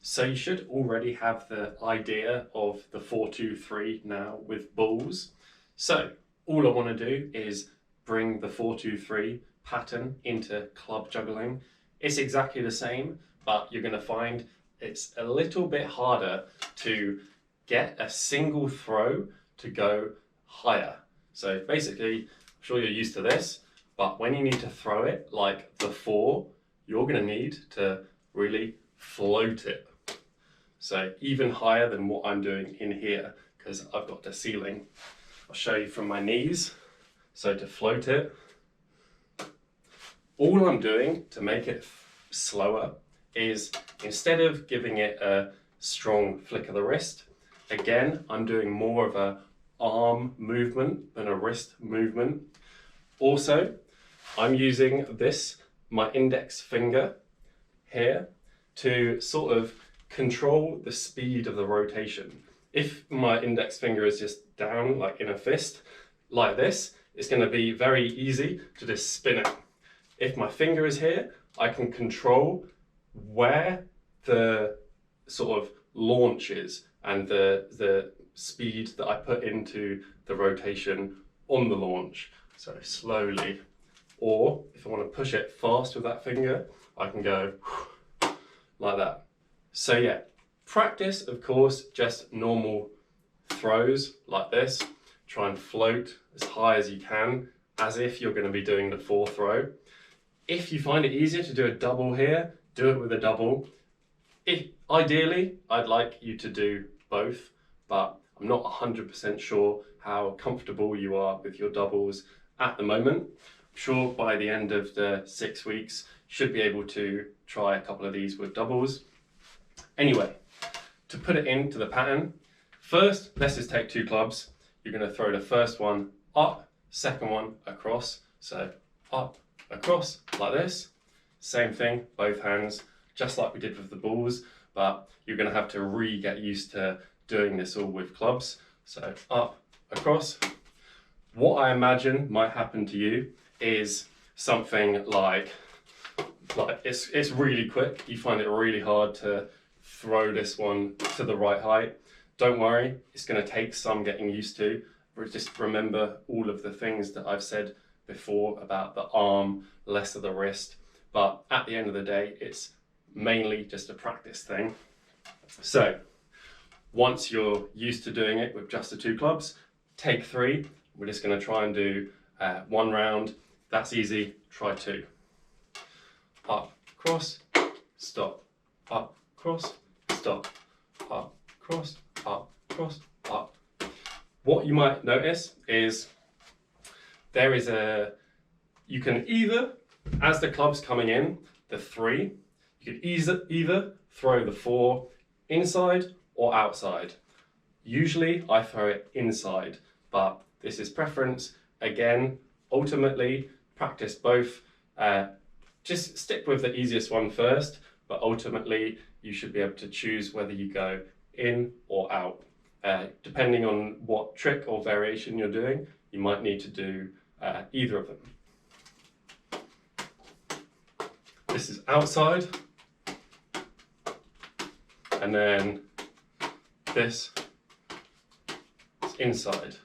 So you should already have the idea of the 4-2-3 now with balls. So all I want to do is bring the 4-2-3 pattern into club juggling. It's exactly the same, but you're going to find it's a little bit harder to get a single throw to go higher. So basically, I'm sure you're used to this, but when you need to throw it like the 4, you're going to need to really float it. So even higher than what I'm doing in here, because I've got the ceiling. I'll show you from my knees. So to float it, all I'm doing to make it slower is instead of giving it a strong flick of the wrist, again, I'm doing more of a arm movement than a wrist movement. Also, I'm using this, my index finger here, to sort of control the speed of the rotation. If my index finger is just down, like in a fist, like this, it's going to be very easy to just spin it. If my finger is here, I can control where the sort of launch is and the speed that I put into the rotation on the launch. So slowly. Or if I want to push it fast with that finger, I can go like that. So yeah, practice, of course, just normal throws like this. Try and float as high as you can, as if you're going to be doing the 4 throw. If you find it easier to do a double here, do it with a double. Ideally, I'd like you to do both, but I'm not 100% sure how comfortable you are with your doubles at the moment. I'm sure by the end of the 6 weeks, you should be able to try a couple of these with doubles. Anyway, to put it into the pattern, first, let's just take 2 clubs. You're going to throw the first one up, second one across. So up, across, like this. Same thing, both hands, just like we did with the balls, but you're going to have to get used to doing this all with clubs. So up, across. What I imagine might happen to you is something like it's really quick. You find it really hard to throw this one to the right height. Don't worry, it's going to take some getting used to. But just remember all of the things that I've said before about the arm, less of the wrist. But at the end of the day, it's mainly just a practice thing. So once you're used to doing it with just the 2 clubs, take 3. We're just going to try and do 1 round. That's easy. Try 2. Up, cross, stop. Up, cross, stop. Up, cross, up, cross, up. What you might notice is you can either, as the club's coming in, the 3, you could either throw the 4 inside or outside. Usually I throw it inside, but this is preference. Again, ultimately, practice both. Just stick with the easiest one first, but ultimately you should be able to choose whether you go in or out. Depending on what trick or variation you're doing, you might need to do either of them. This is outside, and then this is inside.